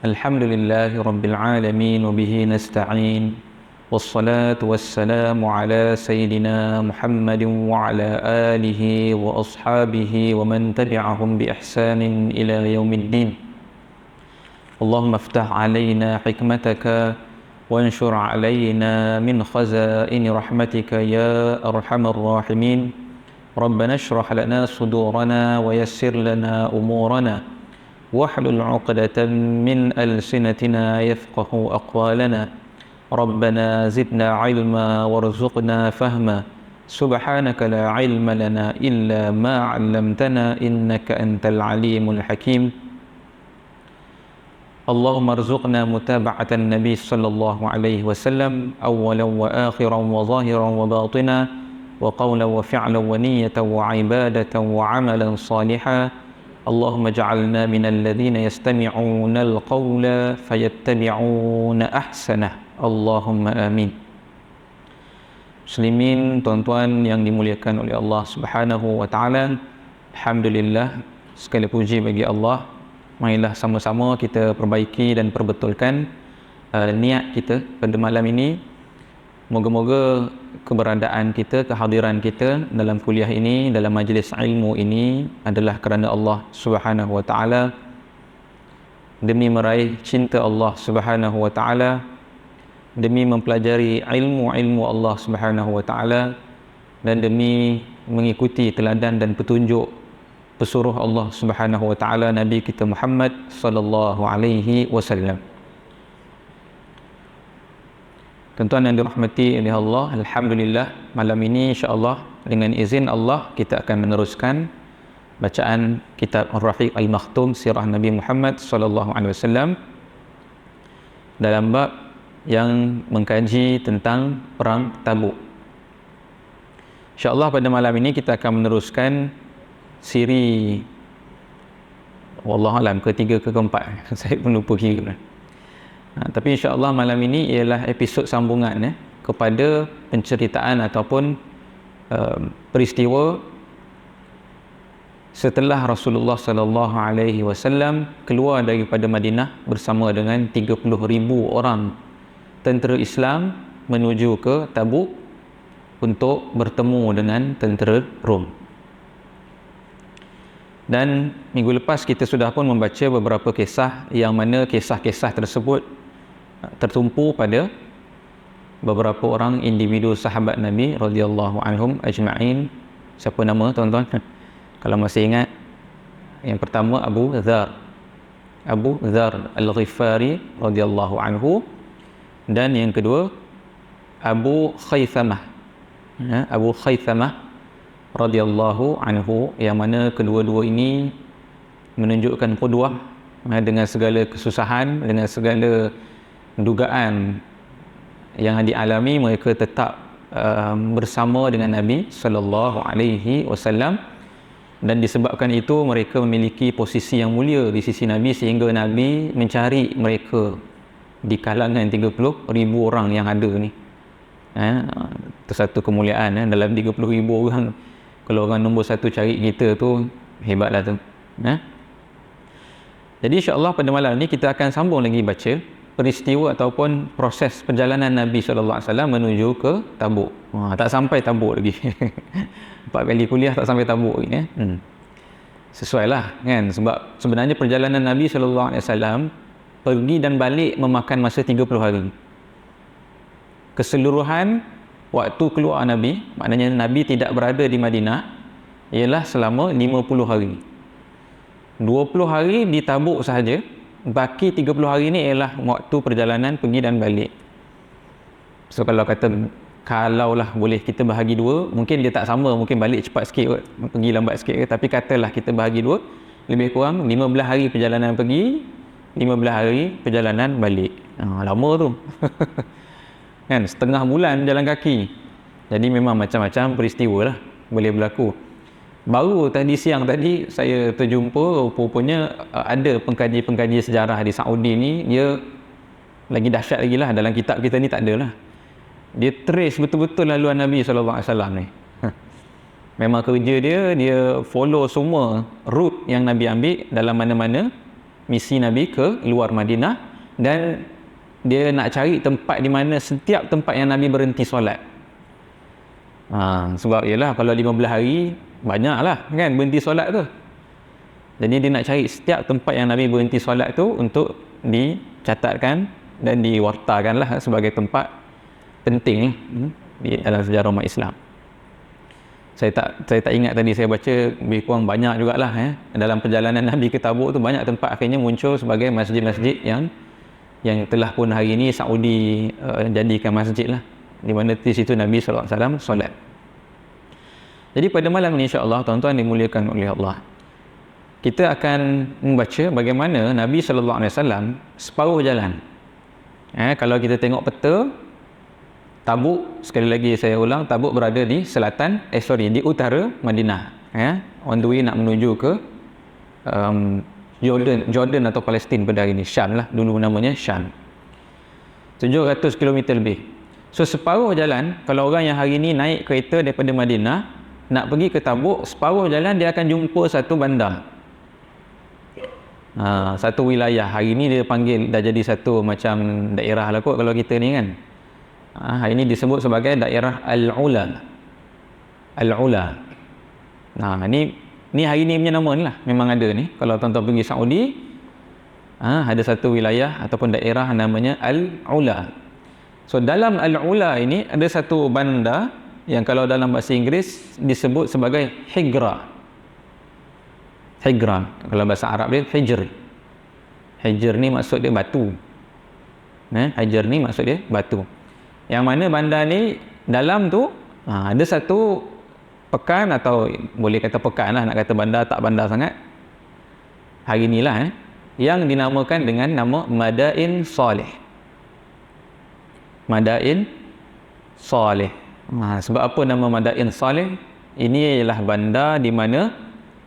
الحمد لله رب العالمين وبه نستعين والصلاة والسلام على سيدنا محمد وعلى آله وأصحابه ومن تبعهم بإحسان إلى يوم الدين. اللهم افتح علينا حكمتك وانشر علينا من خزائن رحمتك يا أرحم الراحمين. ربنا اشرح لنا صدورنا ويسر لنا أمورنا واحلل عقدة من ألسنتنا يفقه أقوالنا. ربنا زدنا علما وارزقنا فهما. سبحانك لا علم لنا إلا ما علمتنا إنك أنت العليم الحكيم. اللهم ارزقنا متابعة النبي صلى الله عليه وسلم أولا وآخرا وظاهرا وباطنا وقولا وفعلا ونية وعبادة وعملا صالحا. اللهم اجعلنا من الذين يستمعون القول فيتبعون أحسنه. اللهم آمين. Muslimin, tuan-tuan yang dimuliakan oleh Allah Subhanahu wa taala, alhamdulillah, segala puji bagi Allah. Marilah sama-sama kita perbaiki dan perbetulkan niat kita pada malam ini. Moga-moga keberadaan kita, kehadiran kita dalam kuliah ini, dalam majlis ilmu ini adalah kerana Allah Subhanahu wa taala, demi meraih cinta Allah Subhanahu wa taala, demi mempelajari ilmu-ilmu Allah Subhanahu wa taala, dan demi mengikuti teladan dan petunjuk pesuruh Allah Subhanahu wa taala Nabi kita Muhammad sallallahu alaihi wasallam. Tuan-tuan yang dirahmati oleh Allah, alhamdulillah, malam ini insya-Allah dengan izin Allah kita akan meneruskan bacaan kitab Ar-Rahiq Al-Makhtum Sirah Nabi Muhammad sallallahu alaihi wasallam dalam bab yang mengkaji tentang perang Tabuk. Insya-Allah pada malam ini kita akan meneruskan siri wallahualam ketiga ke keempat. Saya pun lupa kira. Tapi insya-Allah malam ini ialah episod sambungan kepada penceritaan ataupun peristiwa setelah Rasulullah sallallahu alaihi wasallam keluar daripada Madinah bersama dengan 30,000 orang tentera Islam menuju ke Tabuk untuk bertemu dengan tentera Rom. Dan minggu lepas kita sudah pun membaca beberapa kisah yang mana kisah-kisah tersebut tertumpu pada beberapa orang individu sahabat Nabi radhiyallahu anhum ajma'in. Siapa nama tuan-tuan? Kalau masih ingat, yang pertama Abu Dzar Al-Ghifari radhiyallahu anhu, dan yang kedua Abu Khaythamah radhiyallahu anhu, yang mana kedua-dua ini menunjukkan qudwah dengan segala kesusahan, dengan segala dugaan yang dialami, mereka tetap bersama dengan Nabi sallallahu alaihi wasallam, dan disebabkan itu mereka memiliki posisi yang mulia di sisi Nabi sehingga Nabi mencari mereka di kalangan 30,000 orang yang ada ni. Itu satu kemuliaan dalam 30,000 orang. Kalau orang nombor satu cari kita tu, hebatlah tu. Jadi insya-Allah pada malam ni kita akan sambung lagi baca peristiwa ataupun proses perjalanan Nabi sallallahu alaihi wasallam menuju ke Tabuk. Tak sampai Tabuk lagi. 4 kali kuliah tak sampai Tabuk lagi. Sesuailah kan, sebab sebenarnya perjalanan Nabi sallallahu alaihi wasallam pergi dan balik memakan masa 30 hari. Keseluruhan waktu keluar Nabi, maknanya Nabi tidak berada di Madinah, ialah selama 50 hari. 20 hari di Tabuk sahaja, baki 30 hari ni ialah waktu perjalanan pergi dan balik. So kalaulah boleh kita bahagi dua, mungkin dia tak sama, mungkin balik cepat sikit kot, pergi lambat sikit, tapi katalah kita bahagi dua, lebih kurang 15 hari perjalanan pergi, 15 hari perjalanan balik. Lama tu. Kan, setengah bulan jalan kaki. Jadi memang macam-macam peristiwa lah boleh berlaku. Baru tadi siang tadi saya terjumpa, rupanya ada pengkaji-pengkaji sejarah di Saudi ni, dia lagi dahsyat lagi lah, dalam kitab kita ni tak ada lah. Dia trace betul-betul laluan Nabi SAW ni. Memang kerja dia follow semua route yang Nabi ambil dalam mana-mana misi Nabi ke luar Madinah, dan dia nak cari tempat di mana setiap tempat yang Nabi berhenti solat. Sebab ialah kalau 15 hari banyaklah kan berhenti solat tu. Jadi dia nak cari setiap tempat yang Nabi berhenti solat tu untuk dicatatkan dan diwartakanlah sebagai tempat penting di dalam sejarah umat Islam. Saya tak ingat tadi saya baca, lebih kurang banyak jugalah dalam perjalanan Nabi ke Tabuk tu banyak tempat akhirnya muncul sebagai masjid-masjid yang telah pun hari ini Saudi jadikan masjid lah, di mana di situ Nabi SAW solat. Jadi pada malam ni insya-Allah tuan-tuan dimuliakan oleh Allah, kita akan membaca bagaimana Nabi SAW separuh jalan. Kalau kita tengok peta Tabuk, sekali lagi saya ulang, Tabuk berada di selatan, di utara Madinah. On the way nak menuju ke Jordan atau Palestin pada hari ini. Syam lah, dulu namanya Syam. 700 km lebih. So separuh jalan, kalau orang yang hari ini naik kereta daripada Madinah nak pergi ke Tabuk, separuh jalan dia akan jumpa satu bandar. Satu wilayah. Hari ini dia panggil, dah jadi satu macam daerah lah kot kalau kita ni kan. Hari ini disebut sebagai daerah Al-Ula. Al-Ula. Ni hari ni punya nama ni lah. Memang ada ni. Kalau tuan-tuan pergi Saudi, ada satu wilayah ataupun daerah namanya Al-Ula. So dalam Al-Ula ini ada satu bandar yang kalau dalam bahasa Inggeris disebut sebagai Higra. Higra. Kalau bahasa Arab dia Hijr. Hijr ni maksud dia batu. Hijr ni maksud dia batu. Yang mana bandar ni dalam tu ada satu pekan, atau boleh kata pekan lah, nak kata bandar tak bandar sangat hari ni lah, yang dinamakan dengan nama Madain Saleh. Madain Saleh. Sebab apa nama Madain Saleh? Ini ialah bandar di mana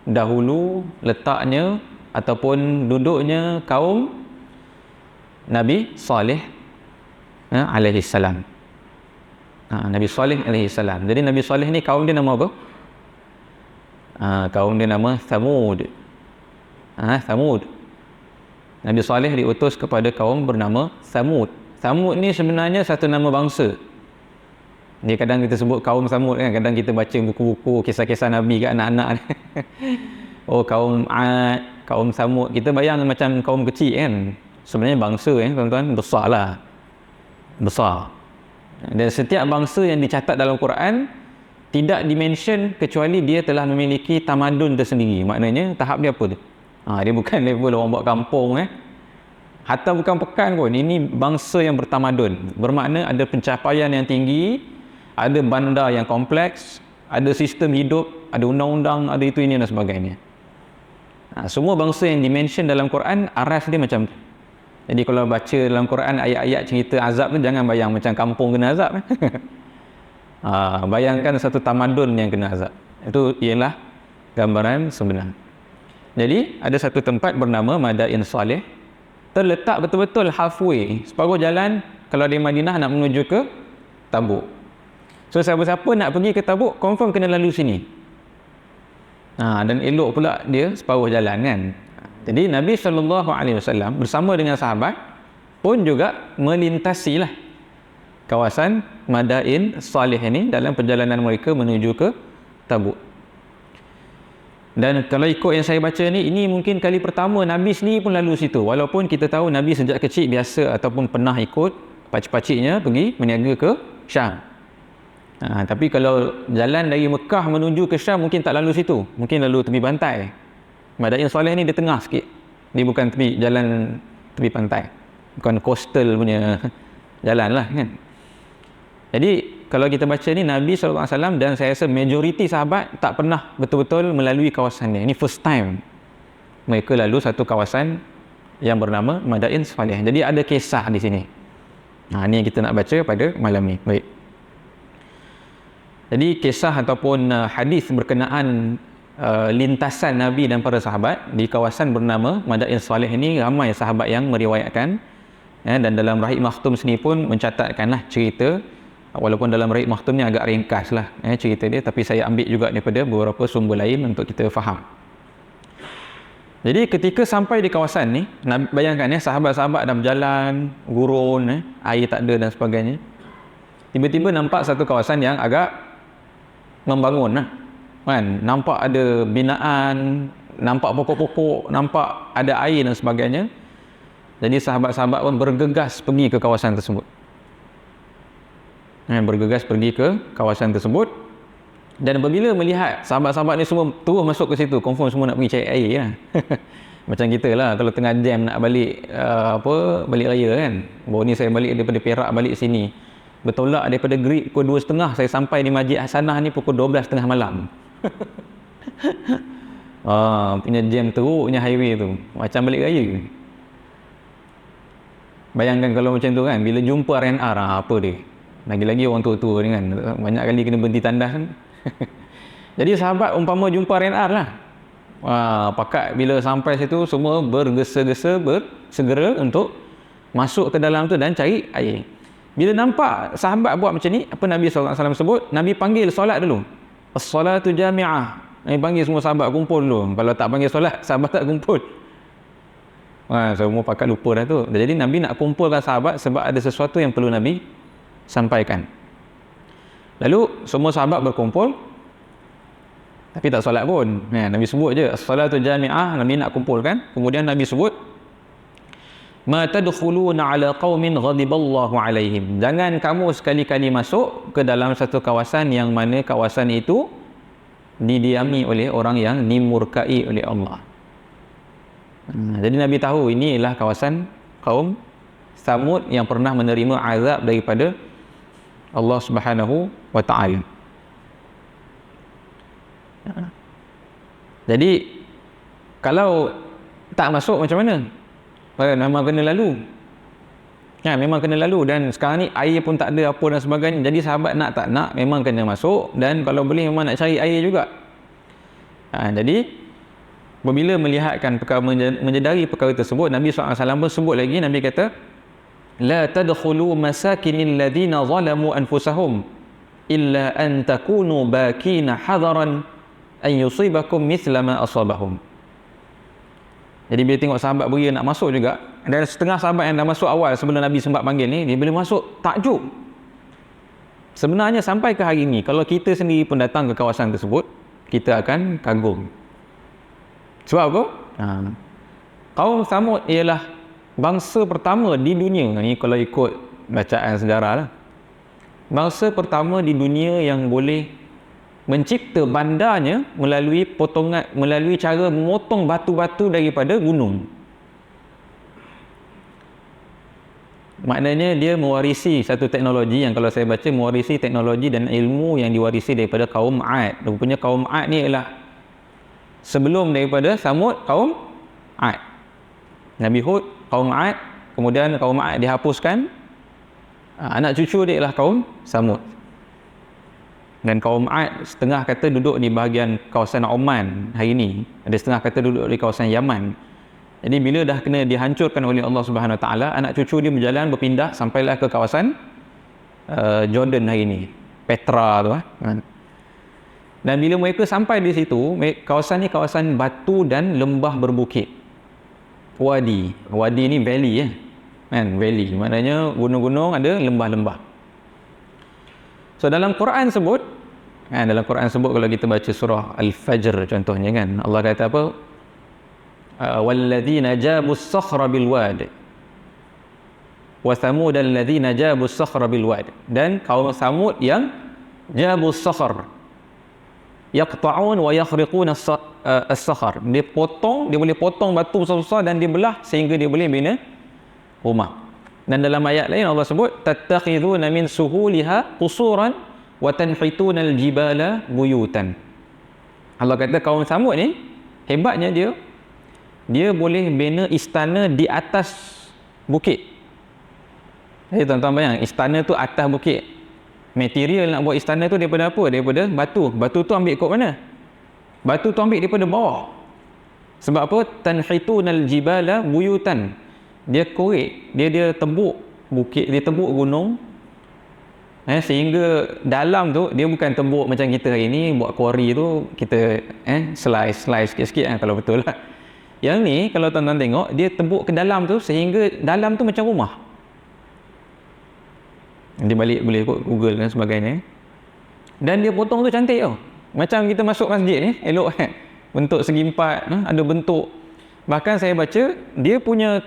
dahulu letaknya ataupun duduknya kaum Nabi Saleh alaihi salam. Nabi Saleh alaihi salam. Jadi Nabi Saleh ni kaum dia nama apa? Kaum dia nama Thamud. Thamud. Nabi Saleh diutus kepada kaum bernama Thamud. Thamud ni sebenarnya satu nama bangsa. Dia kadang kita sebut kaum Thamud kan, kadang kita baca buku-buku kisah-kisah Nabi kat anak-anak. Kaum Ad, kaum Thamud. Kita bayang macam kaum kecil kan. Sebenarnya bangsa tuan-tuan, besarlah. Besar. Dan setiap bangsa yang dicatat dalam Quran tidak dimention kecuali dia telah memiliki tamadun tersendiri. Maknanya tahap dia apa tu? Dia bukan level orang buat kampung hatta bukan pekan pun. Ini bangsa yang bertamadun. Bermakna ada pencapaian yang tinggi, ada bandar yang kompleks, ada sistem hidup, ada undang-undang, ada itu ini dan sebagainya. Semua bangsa yang dimention dalam Quran aras dia macam tu. Jadi kalau baca dalam Quran ayat-ayat cerita azab tu, jangan bayang macam kampung kena azab. Bayangkan satu tamadun yang kena azab. Itu ialah gambaran sebenar. Jadi ada satu tempat bernama Madain Saleh, terletak betul-betul halfway, separuh jalan kalau dari Madinah nak menuju ke Tabuk. So siapa-siapa nak pergi ke Tabuk confirm kena lalu sini. Dan elok pula dia separuh jalan kan. Jadi Nabi SAW bersama dengan sahabat pun juga melintasilah kawasan Madain Saleh ini dalam perjalanan mereka menuju ke Tabuk. Dan kalau ikut yang saya baca ni, ini mungkin kali pertama Nabi sendiri pun lalu situ. Walaupun kita tahu Nabi sejak kecil biasa ataupun pernah ikut pakcik-pakciknya pergi berniaga ke Syam. Tapi kalau jalan dari Mekah menuju ke Syam mungkin tak lalu situ. Mungkin lalu tepi pantai. Madain Saleh ni dia tengah sikit. Dia bukan jalan tepi pantai. Bukan coastal punya jalan lah kan. Jadi kalau kita baca ni, Nabi SAW dan saya rasa majoriti sahabat tak pernah betul-betul melalui kawasan ni. Ini first time mereka lalu satu kawasan yang bernama Madain Saleh. Jadi ada kisah di sini. Ni yang kita nak baca pada malam ni. Baik. Jadi kisah ataupun hadis berkenaan lintasan Nabi dan para sahabat di kawasan bernama Madain Saleh ini, ramai sahabat yang meriwayatkan, dan dalam Rahib Makhtum sendiri pun mencatatkanlah cerita, walaupun dalam Rahib Makhtum ni agak ringkas lah cerita dia, tapi saya ambil juga daripada beberapa sumber lain untuk kita faham. Jadi ketika sampai di kawasan ni, bayangkan ya, sahabat-sahabat dah berjalan, gurun, air tak ada dan sebagainya. Tiba-tiba nampak satu kawasan yang agak membangun lah. Kan? Nampak ada binaan, nampak pokok-pokok, nampak ada air dan sebagainya. Jadi sahabat-sahabat pun bergegas pergi ke kawasan tersebut. Bergegas pergi ke kawasan tersebut. Dan apabila melihat sahabat-sahabat ni semua terus masuk ke situ, confirm semua nak pergi cari air lah. Macam kita lah kalau tengah jam nak balik balik raya kan. Baru ni saya balik daripada Perak balik sini, bertolak daripada Greek pukul 2.30, saya sampai di Masjid Hasanah ni pukul 12.30 malam. Punya jam teruknya highway tu, macam balik raya. Bayangkan kalau macam tu kan, bila jumpa RNR, apa dia, lagi-lagi orang tua-tua ni kan, banyak kali kena berhenti tandas kan. Jadi sahabat umpama jumpa RNR lah, pakat bila sampai situ semua bergesa-gesa, bersegera untuk masuk ke dalam tu dan cari air. Bila nampak sahabat buat macam ni, apa Nabi SAW sebut? Nabi panggil solat dulu, as-salatu jami'ah. Nabi panggil semua sahabat kumpul dulu. Kalau tak panggil solat, sahabat tak kumpul. Semua pakat lupa dah tu. Jadi Nabi nak kumpulkan sahabat sebab ada sesuatu yang perlu Nabi sampaikan. Lalu semua sahabat berkumpul, tapi tak solat pun. Nabi sebut je as-salatu jami'ah, Nabi nak kumpulkan. Kemudian Nabi sebut, ma tadkhuluna ala qaumin ghadiballahu alaihim. Jangan kamu sekali-kali masuk ke dalam satu kawasan yang mana kawasan itu didiami oleh orang yang dimurkai oleh Allah. Jadi Nabi tahu ini ialah kawasan kaum Samud yang pernah menerima azab daripada Allah Subhanahu wa ta'ala. Jadi kalau tak masuk macam mana? Memang kena lalu. Memang kena lalu. Dan sekarang ni air pun tak ada apa dan sebagainya. Jadi sahabat nak tak nak memang kena masuk. Dan kalau boleh memang nak cari air juga. Jadi apabila melihatkan perkara, menyedari perkara tersebut, Nabi SAW pun sebut lagi. Nabi kata, la tadkhulu masakinil ladhina zalamu anfusahum illa an takunu bakina hadaran an yusibakum mithla ma asabahum. Jadi bila tengok sahabat beria nak masuk juga, dan setengah sahabat yang dah masuk awal sebelum Nabi sempat panggil ni, dia bila masuk takjub. Sebenarnya sampai ke hari ni, kalau kita sendiri pun datang ke kawasan tersebut, kita akan kagum. Sebab apa? Kaum Samud ialah bangsa pertama di dunia ni, kalau ikut bacaan sejarah lah, bangsa pertama di dunia yang boleh mencipta bandarnya melalui cara memotong batu-batu daripada gunung. Maknanya dia mewarisi satu teknologi yang, kalau saya baca, mewarisi teknologi dan ilmu yang diwarisi daripada kaum Ad. Rupanya kaum Ad ni ialah sebelum daripada Samud, kaum Ad. Nabi Hud, kaum Ad, kemudian kaum Ad dihapuskan, anak cucu dia ialah kaum Samud. Dan kaum Ad setengah kata duduk di bahagian kawasan Oman hari ini, ada setengah kata duduk di kawasan Yaman. Jadi bila dah kena dihancurkan oleh Allah Subhanahu Wa Taala, anak cucu dia berjalan berpindah sampailah ke kawasan Jordan hari ini, Petra tu kan. Dan bila mereka sampai di situ, kawasan ni kawasan batu dan lembah berbukit. Wadi ni valley kan, valley maknanya gunung-gunung, ada lembah-lembah. So dalam Quran sebut, dalam Quran sebut, kalau kita baca surah Al-Fajr contohnya kan, Allah kata apa? Walladzina jabus sakhra bil wad wa thamud alladzina jabus sakhra bil wad. Dan kaum Samud yang jabus sakhr, yaqta'un wa yakhriqun as-sakhr. Dia boleh potong batu besar-besar dan dia belah sehingga dia boleh bina rumah. Dan dalam ayat lain Allah sebut, tattakhiduna min suhuliha qusuran wa tanhituna al-jibala buyutan. Allah kata kaum Samud ni hebatnya, dia boleh bina istana di atas bukit. Jadi tuan-tuan bayang, istana tu atas bukit. Material nak buat istana tu daripada apa? Daripada batu. Batu tu ambil kat mana? Batu tu ambil daripada bawah. Sebab apa? Tanhituna al-jibala buyutan. Dia korek, dia tebuk bukit, dia tebuk gunung, sehingga dalam tu dia bukan tebuk macam kita hari ni buat quarry tu, kita slice sikit-sikit kalau betul lah. Yang ni kalau tuan-tuan tengok, dia tebuk ke dalam tu sehingga dalam tu macam rumah. Dia balik boleh ikut Google dan sebagainya. Dan dia potong tu cantik tau. Macam kita masuk masjid ni, elok kan. Bentuk segi empat, ada bentuk. Bahkan saya baca, dia punya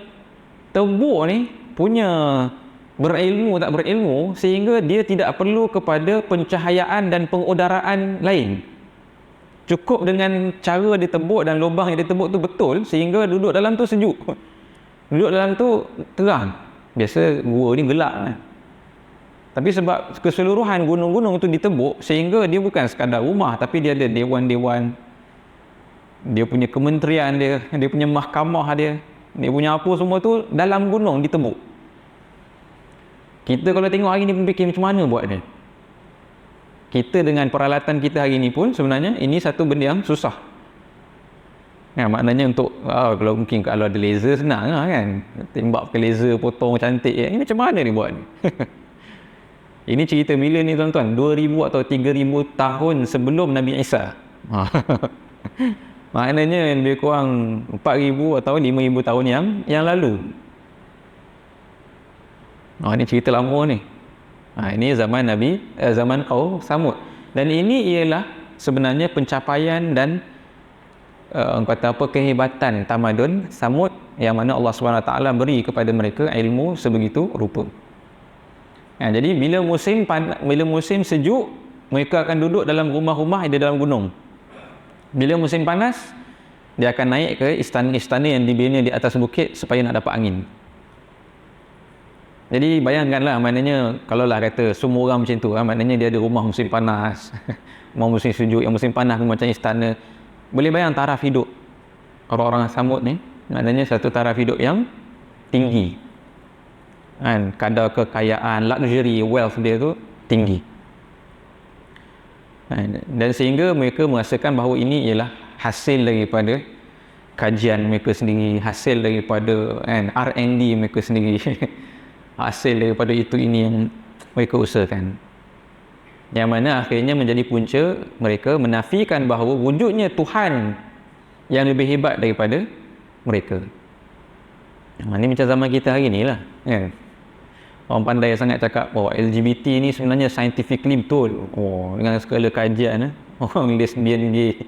tebuk ni punya berilmu tak berilmu sehingga dia tidak perlu kepada pencahayaan dan pengudaraan lain. Cukup dengan cara dia tebuk dan lubang yang dia tebuk tu betul sehingga duduk dalam tu sejuk. Duduk dalam tu terang. Biasa gua ni gelap kan. Tapi sebab keseluruhan gunung-gunung tu ditebuk sehingga dia bukan sekadar rumah tapi dia ada dewan-dewan, dia punya kementerian dia, dia punya mahkamah dia punya apa semua tu dalam gunung ditebuk. Kita kalau tengok hari ni pun fikir macam mana buat dia. Kita dengan peralatan kita hari ni pun sebenarnya ini satu benda yang susah. Maknanya untuk kalau mungkin kalau ada laser senang lah kan. Tembak pakai laser potong cantik. Ini macam mana dia buat ni? Ini cerita bila ni tuan-tuan? 2000 atau 3000 tahun sebelum Nabi Isa. Maknanya lebih kurang 4000 atau 5000 tahun yang lalu. Ini cerita lama ni. Ini zaman zaman kaum Samud. Dan ini ialah sebenarnya pencapaian dan kehebatan tamadun Samud yang mana Allah SWT beri kepada mereka ilmu sebegitu rupa. Jadi bila musim sejuk, mereka akan duduk dalam rumah-rumah di dalam gunung. Bila musim panas, dia akan naik ke istana-istana yang dibina di atas bukit supaya nak dapat angin. Jadi bayangkanlah, maknanya kalaulah kata semua orang macam tu, maknanya dia ada rumah musim panas, rumah musim sejuk, yang musim panas pun macam istana. Boleh bayang taraf hidup orang-orang Samud ni, maknanya satu taraf hidup yang tinggi. Kadar kekayaan, luxury, wealth dia tu tinggi. Dan sehingga mereka merasakan bahawa ini ialah hasil daripada kajian mereka sendiri, hasil daripada R&D mereka sendiri. Hasil daripada itu ini yang mereka usahakan. Yang mana akhirnya menjadi punca mereka menafikan bahawa wujudnya Tuhan yang lebih hebat daripada mereka. Ini macam zaman kita hari ni lah. Orang pandai sangat cakap bahawa LGBT ni sebenarnya scientifically betul. Dengan segala kajian, orang lesbian gay,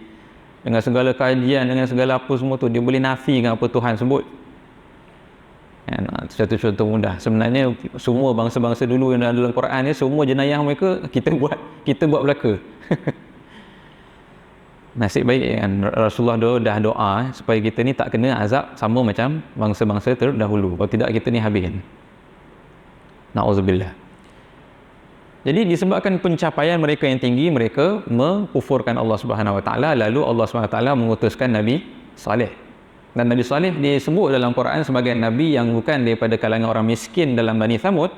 dengan segala kajian, dengan segala apa semua tu, dia boleh nafikan apa Tuhan sebut. Satu contoh mudah. Sebenarnya semua bangsa-bangsa dulu yang dalam Quran ni, semua jenayah mereka kita buat belaka. Nasib baik kan Rasulullah dah doa supaya kita ni tak kena azab sama macam bangsa-bangsa terdahulu. Kalau tidak kita ni habis. Na'udzubillah. Jadi disebabkan pencapaian mereka yang tinggi, mereka mengkufurkan Allah Subhanahu Wa Taala, lalu Allah Subhanahu Wa Taala mengutuskan Nabi Saleh. Dan Nabi Saleh disebut dalam Quran sebagai Nabi yang bukan daripada kalangan orang miskin dalam Bani Thamud,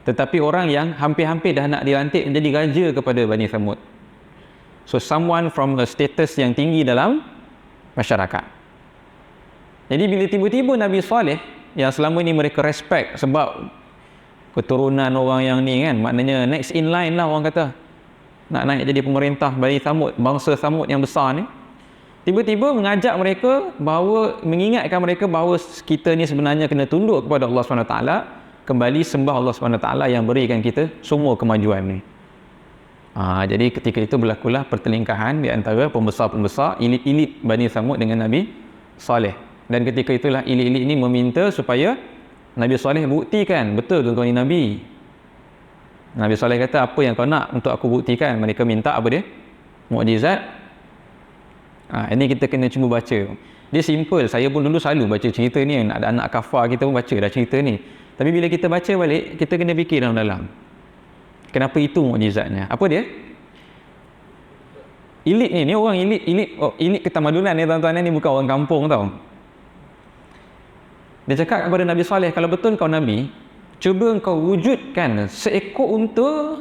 tetapi orang yang hampir-hampir dah nak dilantik menjadi raja kepada Bani Thamud. So someone from a status yang tinggi dalam masyarakat. Jadi bila tiba-tiba Nabi Saleh yang selama ini mereka respect sebab keturunan orang yang ni kan, maknanya next in line lah orang kata, nak naik jadi pemerintah Bani Thamud, bangsa Thamud yang besar ni, tiba-tiba mengajak mereka bahawa, mengingatkan mereka bahawa kita ni sebenarnya kena tunduk kepada Allah SWT, kembali sembah Allah SWT yang berikan kita semua kemajuan ni. Jadi ketika itu berlakulah pertelingkahan di antara pembesar-pembesar, elit-elit Bani Thamud dengan Nabi Saleh. Dan ketika itulah elit-elit ini meminta supaya Nabi Saleh buktikan betul kau ni Nabi. Nabi Saleh kata, apa yang kau nak untuk aku buktikan? Mereka minta apa dia? Mukjizat. Ini kita kena cuba baca. Dia simple. Saya pun dulu selalu baca cerita ni. Ada anak kafar kita pun baca dah cerita ni. Tapi bila kita baca balik, kita kena fikir dalam-dalam. Kenapa itu mukjizatnya? Apa dia? Elit ni orang elit ketamadunan ni tuan-tuan, ni bukan orang kampung tau. Dia cakap kepada Nabi Saleh, kalau betul kau Nabi, cuba kau wujudkan seekor unta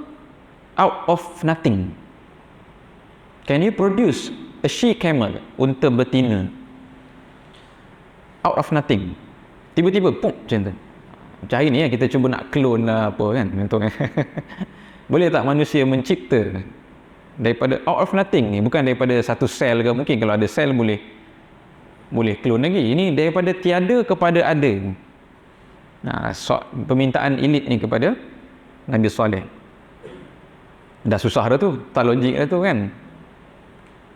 out of nothing. Can you produce a she camel, unta betina, out of nothing? Tiba-tiba, pum, macam tu. Macam hari ni kita cuba nak clone lah apa kan. Boleh tak manusia mencipta daripada out of nothing ni? Bukan daripada satu sel ke, mungkin kalau ada sel boleh. boleh clone lagi. Ini daripada tiada kepada ada. Permintaan elit ni kepada Nabi Saleh. Dah susah dah tu, tak logik dah tu kan.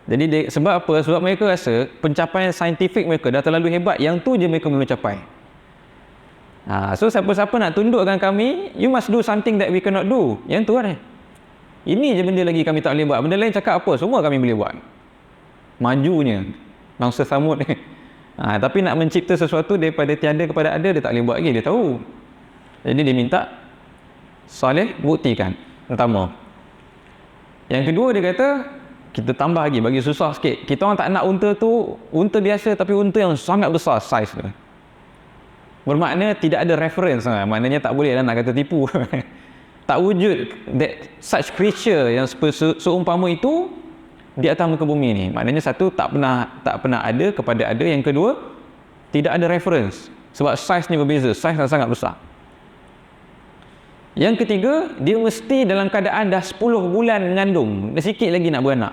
Jadi sebab apa? Sebab mereka rasa pencapaian saintifik mereka dah terlalu hebat, yang tu je mereka belum capai. So siapa-siapa nak tundukkan kami, you must do something that we cannot do. Yang tu kan. Ini je benda lagi kami tak boleh buat. Benda lain cakap apa, semua kami boleh buat. Majunya bangsa Samud ni. Tapi nak mencipta sesuatu daripada tiada kepada ada, dia tak boleh buat lagi, dia tahu. Jadi dia minta Saleh buktikan. Pertama. Yang kedua dia kata, kita tambah lagi, bagi susah sikit. Kita orang tak nak unta tu, unta biasa tapi unta yang sangat besar saiz dia. Bermakna tidak ada reference, maknanya tak boleh lah nak kata tipu. Tak wujud that such creature yang seumpama itu di atas muka bumi ni. Maknanya satu, tak pernah ada kepada ada. Yang kedua, tidak ada reference sebab saiz ni berbeza, saiz yang sangat besar. Yang ketiga, dia mesti dalam keadaan dah 10 bulan mengandung, dah sikit lagi nak beranak.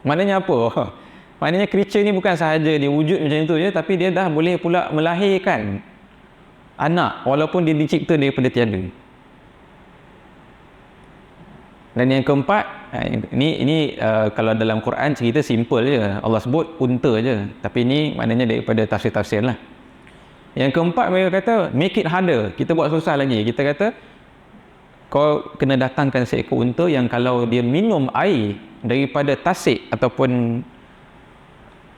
Maknanya apa? Maknanya creature ni bukan sahaja dia wujud macam itu je, tapi dia dah boleh pula melahirkan anak walaupun dia dicipta daripada tiada. Dan yang keempat, ini kalau dalam Quran cerita simple je, Allah sebut unta je, tapi ini maknanya daripada tafsir-tafsir lah. Yang keempat, mereka kata make it harder, kita buat susah lagi. Kita kata kau kena datangkan seekor unta yang kalau dia minum air daripada tasik ataupun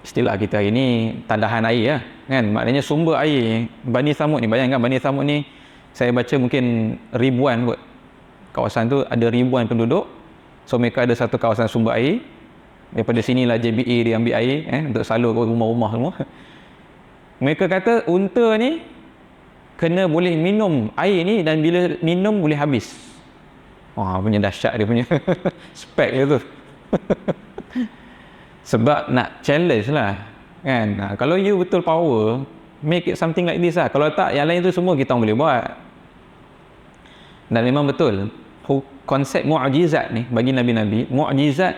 istilah kita hari ni tadahan air lah, kan? Maknanya sumber air Bani Samud ni, bayangkan Bani Samud ni saya baca mungkin ribuan kot. Kawasan tu ada ribuan penduduk. So mereka ada satu kawasan sumber air. Daripada sinilah JBA dia ambil air untuk salur ke rumah-rumah semua. Mereka kata unta ni kena boleh minum air ni, dan bila minum boleh habis. Wah, punya dahsyat dia punya spek dia tu. Sebab nak challenge lah, kan? Kalau you betul power, make it something like this lah. Kalau tak, yang lain tu semua kita boleh buat. Dan memang betul, konsep mu'jizat ni bagi Nabi-Nabi, mu'jizat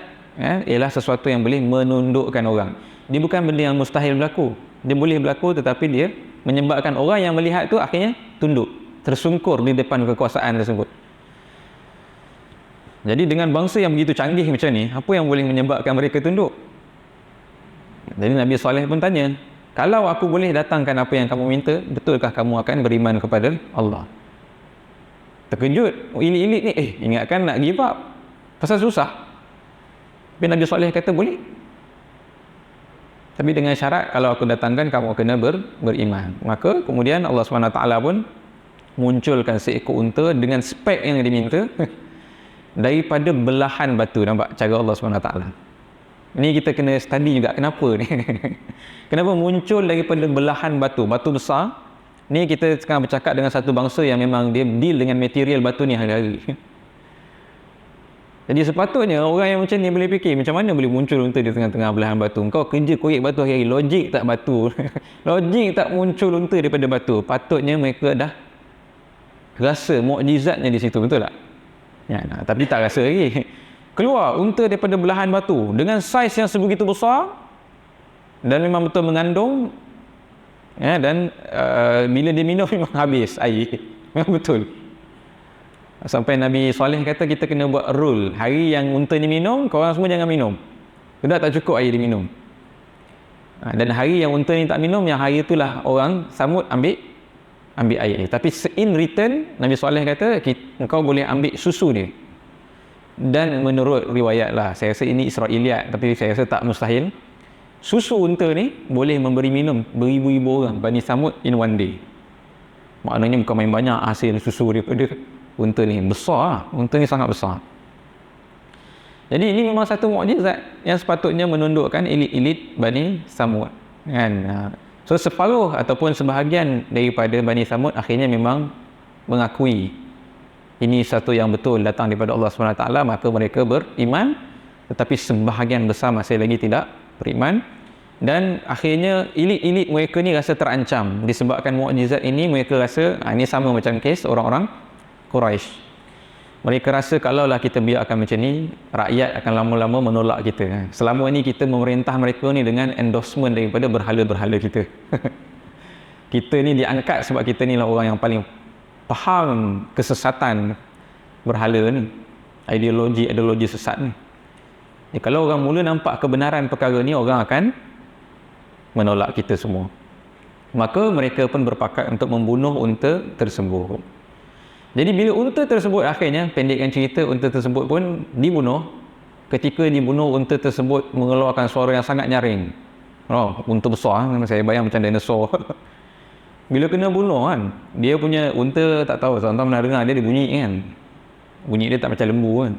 ialah sesuatu yang boleh menundukkan orang. Dia bukan benda yang mustahil berlaku. Dia boleh berlaku, tetapi dia menyebabkan orang yang melihat tu akhirnya tunduk, tersungkur di depan kekuasaan tersebut. Jadi dengan bangsa yang begitu canggih macam ni, apa yang boleh menyebabkan mereka tunduk? Jadi Nabi Saleh pun tanya, kalau aku boleh datangkan apa yang kamu minta, betulkah kamu akan beriman kepada Allah? Terkejut elit-elit ni, ingatkan nak give up pasal susah. Tapi Nabi Saleh kata boleh, tapi dengan syarat kalau aku datangkan kamu kena beriman. Maka kemudian Allah SWT pun munculkan seekor unta dengan spek yang diminta daripada belahan batu. Nampak cara Allah SWT? Ini kita kena study juga kenapa ni. Kenapa muncul daripada belahan batu besar. Ni kita sekarang bercakap dengan satu bangsa yang memang dia deal dengan material batu ni hari-hari. Jadi sepatutnya orang yang macam ni boleh fikir, macam mana boleh muncul unta di tengah-tengah belahan batu? Kau kerja korek batu hari-hari, logik tak batu? Logik tak muncul unta daripada batu? Patutnya mereka dah rasa mukjizatnya di situ, betul tak? Ya, tapi tak rasa lagi. Keluar unta daripada belahan batu dengan saiz yang sebegitu besar dan memang betul mengandung, dan bila dia minum memang habis air. Memang betul. Sampai Nabi Saleh kata kita kena buat rule, hari yang unta ni minum, korang semua jangan minum. Sudah tak cukup air dia minum. Dan hari yang unta ni tak minum, yang hari itulah orang Samud ambil air. Tapi in return, Nabi Saleh kata engkau boleh ambil susu dia. Dan menurut riwayat lah, saya rasa ini Israiliyat, tapi saya rasa tak mustahil, susu unta ni boleh memberi minum beribu-ribu orang Bani Samud in one day. Maknanya bukan main banyak hasil susu daripada unta ni. Besar lah, unta ni sangat besar. Jadi ini memang satu mukjizat yang sepatutnya menundukkan elit-elit Bani Samud, kan? So separuh ataupun sebahagian daripada Bani Samud akhirnya memang mengakui ini satu yang betul datang daripada Allah SWT, maka mereka beriman. Tetapi sebahagian besar masih lagi tidak beriman. Dan akhirnya elit-elit mereka ni rasa terancam disebabkan mukjizat ini. Mereka rasa ini sama macam kes orang-orang Quraisy. Mereka rasa kalaulah kita biarkan macam ni, rakyat akan lama-lama menolak kita. Selama ni kita memerintah mereka ni dengan endorsement daripada berhala-berhala kita. Kita ni diangkat sebab kita ni lah orang yang paling faham kesesatan berhala ni, ideologi sesat ni. Kalau orang mula nampak kebenaran perkara ni, orang akan menolak kita semua. Maka mereka pun berpakat untuk membunuh unta tersebut. Jadi bila unta tersebut akhirnya, pendekkan cerita, unta tersebut pun dibunuh. Ketika dibunuh, unta tersebut mengeluarkan suara yang sangat nyaring. Oh, unta besar, saya bayang macam dinosaur. Bila kena bunuh kan, dia punya unta, tak tahu tuan-tuan pernah dengar, dia ada bunyi kan. Bunyi dia tak macam lembu kan.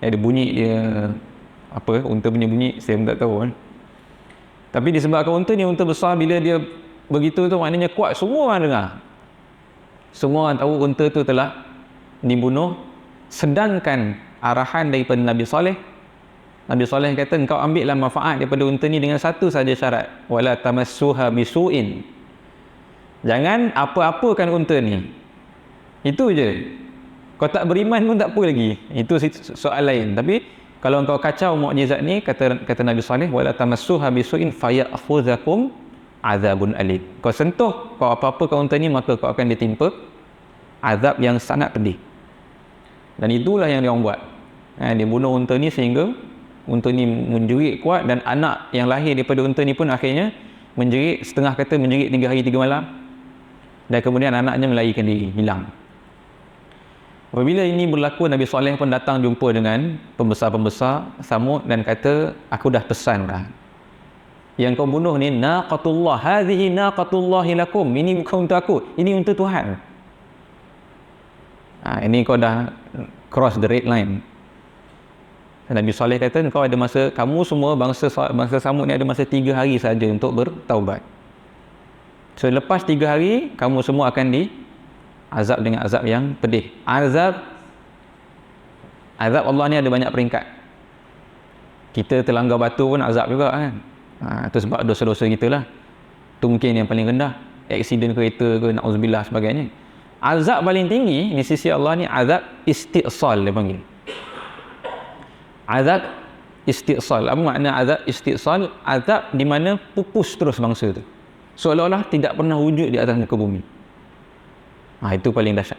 Ada bunyi dia, apa, unta punya bunyi, saya pun tak tahu kan. Tapi disebabkan unta ni unta besar, bila dia begitu tu maknanya kuat, semua orang dengar. Semua orang tahu unta tu telah dibunuh. Sedangkan arahan daripada Nabi Saleh, Nabi Saleh kata, engkau ambillah manfaat daripada unta ni dengan satu saja syarat, wala tamassuha bisu'in. Jangan apa-apakan unta ni. Itu je. Kau tak beriman pun tak apa lagi. Itu soal lain. Tapi kalau engkau kacau mukjizat ni, kata Nabi Saleh, wala tamassuha bisu'in faya'khudzakum azabun alim. Kau sentuh, kau apa-apakan unta ni, maka kau akan ditimpa azab yang sangat pedih. Dan itulah yang dia orang buat. Dia bunuh unta ni sehingga unta ni menjerit kuat, dan anak yang lahir daripada unta ni pun akhirnya menjerit, setengah kata menjerit 3 hari 3 malam. Dan kemudian anaknya melarikan diri, hilang. Apabila ini berlaku, Nabi Saleh pun datang jumpa dengan pembesar-pembesar Samud dan kata, aku dah pesan dah. Yang kau bunuh ni naqatullah, hadhihi naqatullahi lakum. Ini bukan untuk aku, ini untuk Tuhan. Ini kau dah cross the red line. Nabi Saleh kata, kau ada masa, kamu semua bangsa Samud ni ada masa 3 hari saja untuk bertaubat. So lepas 3 hari, kamu semua akan azab dengan azab yang pedih. Azab Allah ni ada banyak peringkat. Kita terlanggar batu pun azab juga kan. Itu sebab dosa-dosa kita lah. Itu mungkin yang paling rendah. Aksiden kereta ke, na'udzubillah sebagainya. Azab paling tinggi di sisi Allah ni azab isti'sal, dia panggil. Azab isti'sal. Apa makna azab isti'sal? Azab di mana pupus terus bangsa tu, seolah-olah tidak pernah wujud di atas muka bumi. Itu paling dahsyat.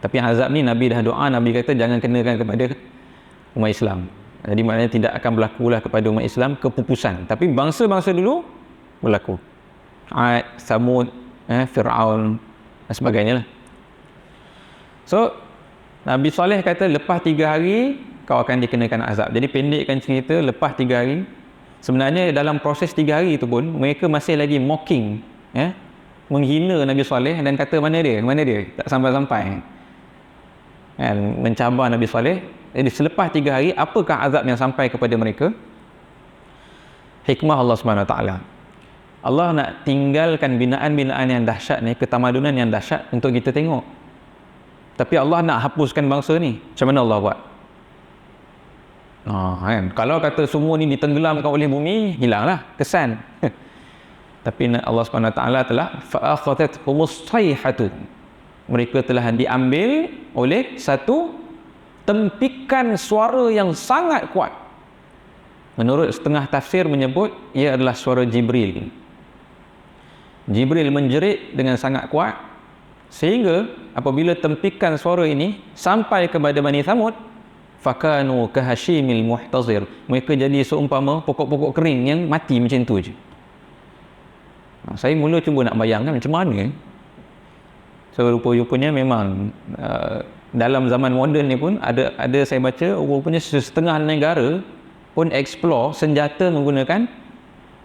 Tapi azab ni Nabi dah doa, Nabi kata jangan kenakan kepada umat Islam. Jadi maknanya tidak akan berlakulah kepada umat Islam kepupusan. Tapi bangsa-bangsa dulu berlaku. Ad, Samud, Fir'aun dan sebagainya lah. So Nabi Saleh kata lepas 3 hari kau akan dikenakan azab. Jadi pendekkan cerita, lepas 3 hari, sebenarnya dalam proses 3 hari itu pun mereka masih lagi mocking, menghina Nabi Saleh dan kata mana dia tak sampai-sampai kan, mencabar Nabi Saleh. Jadi selepas 3 hari, apakah azab yang sampai kepada mereka? Hikmah Allah SWT. Allah nak tinggalkan binaan-binaan yang dahsyat ni, ketamadunan yang dahsyat untuk kita tengok. Tapi Allah nak hapuskan bangsa ni. Macam mana Allah buat? Kan? Kalau kata semua ni ditenggelamkan oleh bumi, hilanglah kesan. Tapi Allah SWT telah fa'akhatathumus sayhatu. Mereka telah diambil oleh satu tempikan suara yang sangat kuat. Menurut setengah tafsir menyebut ia adalah suara Jibril. Jibril menjerit dengan sangat kuat sehingga apabila tempikan suara ini sampai kepada Bani Samud, fakanu kahashimil muhtazir. Mereka jadi seumpama pokok-pokok kering yang mati macam tu je. Saya mula cuba nak bayangkan macam mana. So rupa-rupanya memang dalam zaman moden ni pun ada saya baca rupanya setengah negara pun explore senjata menggunakan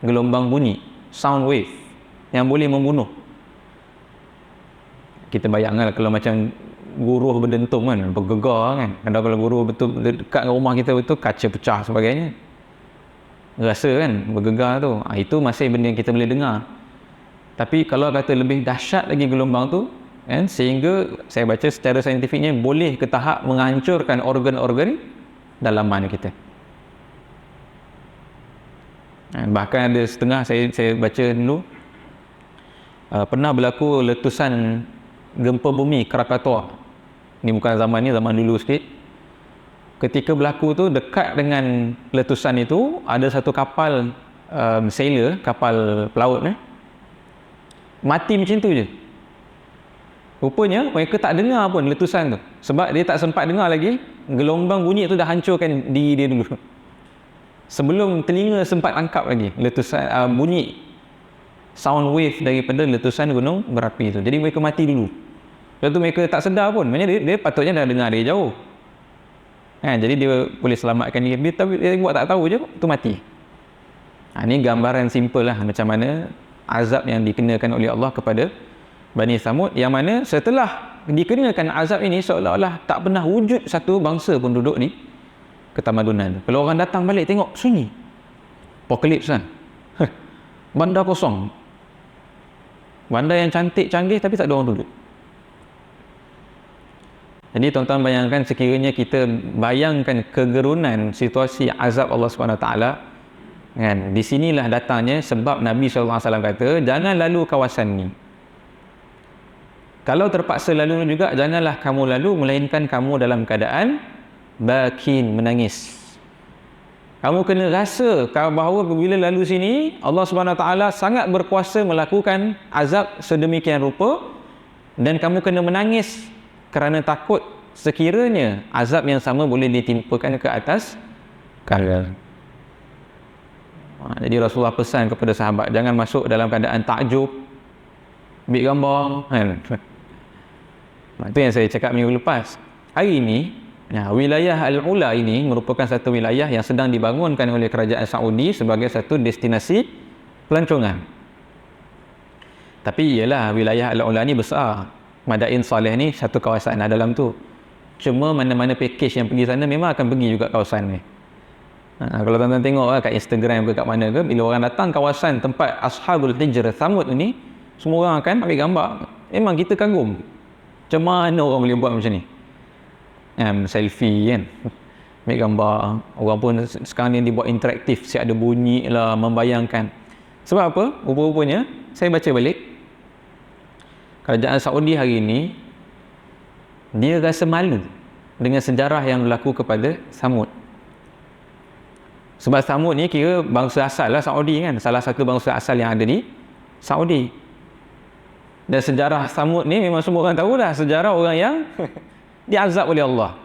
gelombang bunyi, sound wave yang boleh membunuh. Kita bayangkan kalau macam guruh berdentum kan, bergegar kan. Kalau guruh betul dekat dengan rumah kita betul, kaca pecah sebagainya. Rasa kan bergegar tu. Itu masih benda yang kita boleh dengar. Tapi kalau kata lebih dahsyat lagi gelombang tu kan, sehingga saya baca secara saintifiknya boleh ke tahap menghancurkan organ-organ dalaman kita. Bahkan ada setengah saya baca dulu pernah berlaku letusan gempa bumi Krakatoa Ni bukan zaman ni, zaman dulu sikit. Ketika berlaku tu, dekat dengan letusan itu ada satu kapal sailor, kapal pelaut mati macam tu je. Rupanya mereka tak dengar pun letusan tu, sebab dia tak sempat dengar lagi, gelombang bunyi tu dah hancurkan diri dia dulu. Sebelum telinga sempat tangkap lagi letusan, bunyi sound wave daripada letusan gunung berapi tu. Jadi mereka mati dulu. Lepas tu mereka tak sedar pun, maksudnya dia patutnya dah dengar dia jauh kan, jadi dia boleh selamatkan diri, tapi dia buat tak tahu je, tu mati. Ni gambaran simple lah macam mana azab yang dikenakan oleh Allah kepada Bani Samud, yang mana setelah dikenakan azab ini seolah-olah tak pernah wujud satu bangsa pun duduk ni ketamadunan. Kalau orang datang balik tengok sunyi, apokalips kan, bandar kosong, bandar yang cantik canggih tapi tak ada orang duduk. Jadi tuan-tuan bayangkan, sekiranya kita bayangkan kegerunan situasi azab Allah SWT kan, di sinilah datangnya sebab Nabi SAW kata jangan lalu kawasan ni. Kalau terpaksa lalu juga, janganlah kamu lalu melainkan kamu dalam keadaan bakin, menangis. Kamu kena rasa bahawa bila lalu sini Allah SWT sangat berkuasa melakukan azab sedemikian rupa, dan kamu kena menangis kerana takut sekiranya azab yang sama boleh ditimpakan ke atas kalian. Jadi Rasulullah pesan kepada sahabat, jangan masuk dalam keadaan takjub, ambil gambar kan. Itu yang saya cakap minggu lepas. Hari ini wilayah Al-Ula ini merupakan satu wilayah yang sedang dibangunkan oleh kerajaan Saudi sebagai satu destinasi pelancongan. Tapi ialah wilayah Al-Ula ni besar. Madain Saleh ni satu kawasan dalam tu. Cuma mana-mana package yang pergi sana memang akan pergi juga kawasan ni. Kalau tuan-tuan tengok kat Instagram ke kat mana ke, bila orang datang kawasan tempat Ashabul Hijr Thamud ni, semua orang akan ambil gambar. Memang kita kagum, macam mana orang boleh buat macam ni, selfie kan, ambil gambar. Orang pun sekarang ni dibuat interaktif, siap ada bunyi lah, membayangkan. Sebab apa? Rupa-rupanya saya baca balik, kerajaan Saudi hari ini dia rasa malu dengan sejarah yang berlaku kepada Samud. Sebab Samud ni kira bangsa asal lah Saudi kan, salah satu bangsa asal yang ada di Saudi. Dan sejarah Samud ni memang semua orang tahu dah, sejarah orang yang diazab oleh Allah.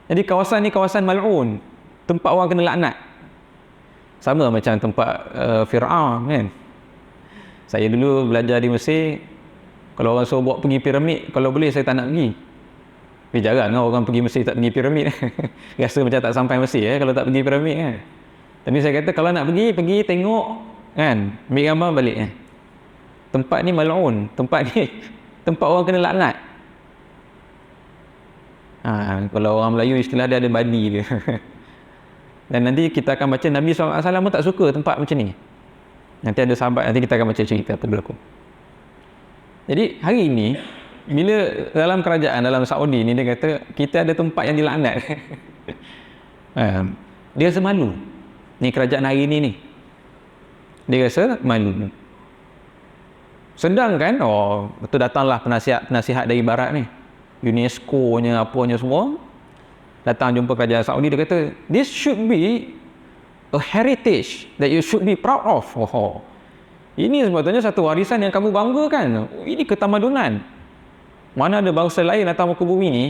Jadi kawasan ni kawasan mal'un, tempat orang kena laknat. Sama macam tempat Fir'aun kan. Saya dulu belajar di Mesir, kalau orang suruh bawa pergi piramid, kalau boleh saya tak nak pergi. Tapi jarang lah orang pergi Mesir tak pergi piramid. Rasa macam tak sampai Mesir kalau tak pergi piramid kan. Tapi saya kata kalau nak pergi tengok kan, ambil gambar balik kan. Tempat ni mal'un, tempat ni tempat orang kena laknat. Kalau orang Melayu istilah dia ada badi dia. Dan nanti kita akan baca Nabi SAW pun tak suka tempat macam ni. Nanti ada sahabat, nanti kita akan baca cerita apa berlaku. Jadi hari ini bila dalam kerajaan dalam Saudi ni dia kata kita ada tempat yang dilaknat. Dia rasa malu. Ni kerajaan hari ini ni. Dia rasa malu. Sedangkan betul datanglah penasihat dari barat ni. UNESCO-nya apanya semua datang jumpa kerajaan Saudi, dia kata this should be a heritage that you should be proud of. Ini sebetulnya satu warisan yang kamu banggakan. Ini ketamadunan. Mana ada bangsa lain datang muka bumi ni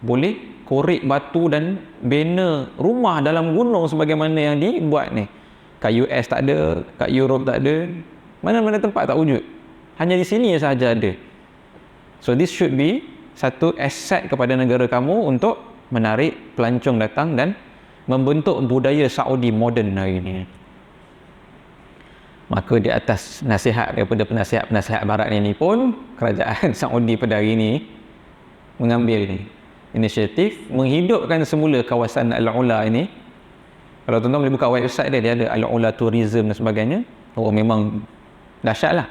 boleh korek batu dan bina rumah dalam gunung sebagaimana yang dibuat ni. Kat US tak ada, kat Europe tak ada, mana-mana tempat tak wujud. Hanya di sini sahaja ada. So this should be satu aset kepada negara kamu untuk menarik pelancong datang dan membentuk budaya Saudi moden hari ini. Maka di atas nasihat daripada penasihat-penasihat barat ini pun kerajaan Saudi pada hari ini mengambil inisiatif menghidupkan semula kawasan Al-Ula ini. Kalau tuan-tuan boleh buka website dia ada Al-Ula Tourism dan sebagainya. Memang dahsyat lah.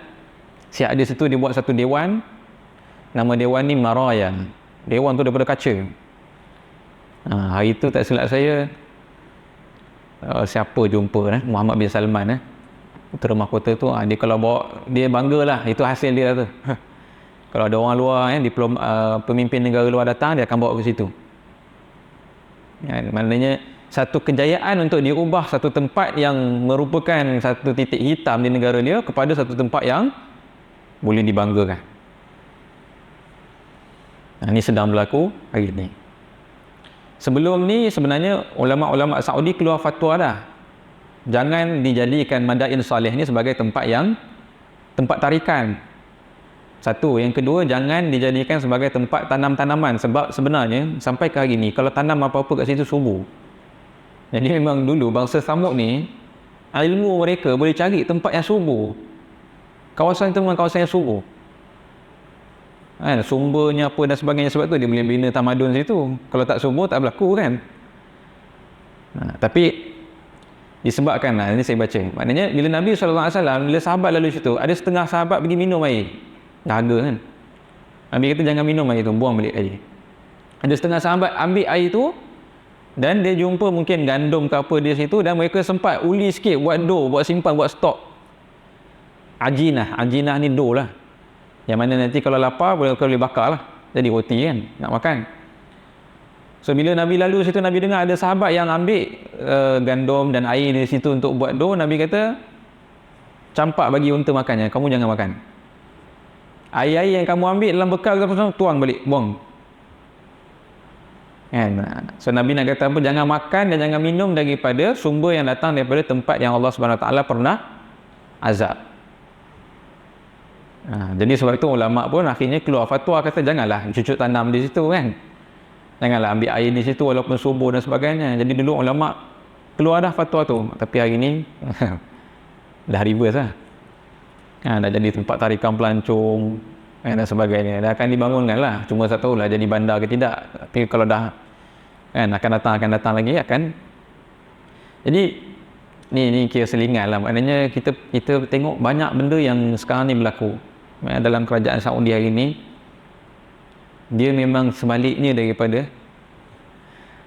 Siap ada situ dia buat satu dewan, nama dewan ni Maraya. Dewan tu daripada kaca. Hari tu tak silap saya siapa jumpa Muhammad bin Salman Putera Mahkota tu, dia kalau bawa, dia bangga lah, itu hasil dia tu. Kalau ada orang luar pemimpin negara luar datang, dia akan bawa ke situ. Maknanya satu kejayaan untuk diubah satu tempat yang merupakan satu titik hitam di negara dia kepada satu tempat yang boleh dibanggakan. Ini sedang berlaku hari ini. Sebelum ni sebenarnya ulama-ulama Saudi keluar fatwa dah, jangan dijadikan Madain Saleh ni sebagai tempat tarikan. Satu. Yang kedua, jangan dijadikan sebagai tempat tanam tanaman, sebab sebenarnya sampai ke hari ni kalau tanam apa-apa kat situ subuh. Jadi memang dulu bangsa Samud ni ilmu mereka boleh cari tempat yang subuh. Kawasan itu memang kawasan yang subuh. Sumbernya apa dan sebagainya, sebab tu dia boleh bina tamadun situ. Kalau tak subuh tak berlaku kan. Tapi disebabkan, ini saya baca, maknanya bila Nabi SAW, bila sahabat lalu situ, ada setengah sahabat pergi minum air, dahaga kan. Nabi kata jangan minum air tu, buang balik air. Ada setengah sahabat ambil air tu dan dia jumpa mungkin gandum ke apa di situ, dan mereka sempat uli sikit, buat dough, buat simpan, buat stok ajinah ni dough lah, yang mana nanti kalau lapar boleh bakar lah, jadi roti kan, nak makan. So bila Nabi lalu situ, Nabi dengar ada sahabat yang ambil gandum dan air di situ untuk buat dough. Nabi kata, campak bagi unta makannya, kamu jangan makan. Air-air yang kamu ambil dalam bekal tuang balik, buang kan. So Nabi nak kata apa? Jangan makan dan jangan minum daripada sumber yang datang daripada tempat yang Allah Subhanahu Wa Taala pernah azab. Jadi sebab itu ulama pun akhirnya keluar fatwa, kata janganlah cucuk tanam di situ kan, janganlah ambil air di situ walaupun subuh dan sebagainya. Jadi dulu ulama keluar dah fatwa tu, tapi hari ni dah reverse lah. Dah jadi tempat tarikan pelancong dan sebagainya. Dah akan dibangunkan lah, cuma tak tahulah jadi bandar ke tidak. Tapi kalau dah akan datang lagi akan. Jadi ni kira selingan lah, maknanya kita tengok banyak benda yang sekarang ni berlaku dalam kerajaan Saudi hari ni. Dia memang sebaliknya daripada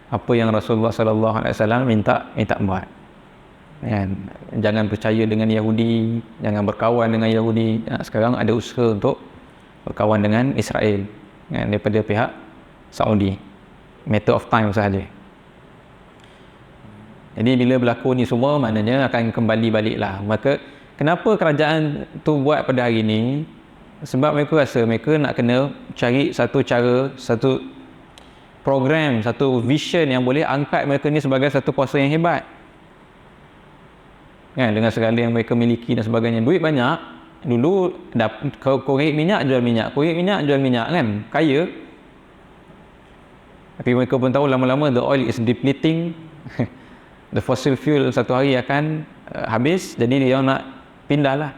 apa yang Rasulullah SAW minta buat. Jangan percaya dengan Yahudi, jangan berkawan dengan Yahudi. Sekarang ada usaha untuk berkawan dengan Israel daripada pihak Saudi. Matter of time sahaja. Jadi bila berlaku ni semua, maknanya akan kembali baliklah. Maka kenapa kerajaan tu buat pada hari ni? Sebab mereka rasa mereka nak kena cari satu cara, satu program, satu vision yang boleh angkat mereka ni sebagai satu kuasa yang hebat. Dengan segala yang mereka miliki dan sebagainya. Duit banyak. Dulu korek minyak jual minyak, korek minyak jual minyak kan, kaya. Tapi mereka pun tahu lama-lama the oil is depleting. The fossil fuel satu hari akan habis. Jadi dia nak pindah lah,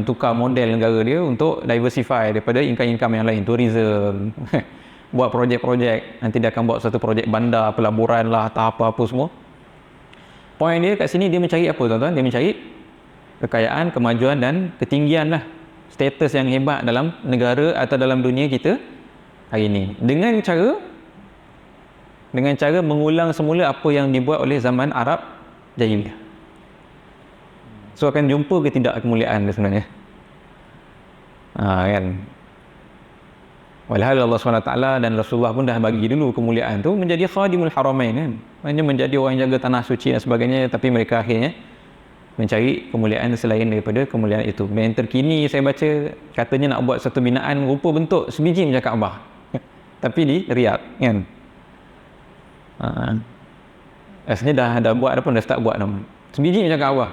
tukar model negara dia untuk diversify daripada income yang lain, tourism. Buat projek-projek, nanti dia akan buat satu projek bandar, pelaburan lah, atau apa-apa semua. Poin dia kat sini, dia mencari apa tuan-tuan? Dia mencari kekayaan, kemajuan dan ketinggian lah, status yang hebat dalam negara atau dalam dunia kita hari ini, dengan cara mengulang semula apa yang dibuat oleh zaman Arab Jahiliyah. So akan jumpa ke tidak kemuliaan dia sebenarnya? Kan. Walhal Allah SWT dan Rasulullah pun dah bagi dulu kemuliaan tu menjadi khadimul haramain kan. Maksudnya menjadi orang yang jaga tanah suci dan sebagainya, tapi mereka akhirnya mencari kemuliaan selain daripada kemuliaan itu. Yang terkini saya baca, katanya nak buat satu binaan rupa bentuk sebiji macam Kaabah. Tapi di Riyadh kan. Sebenarnya dah buat pun, dah start buat dah. Sebiji macam Kaabah,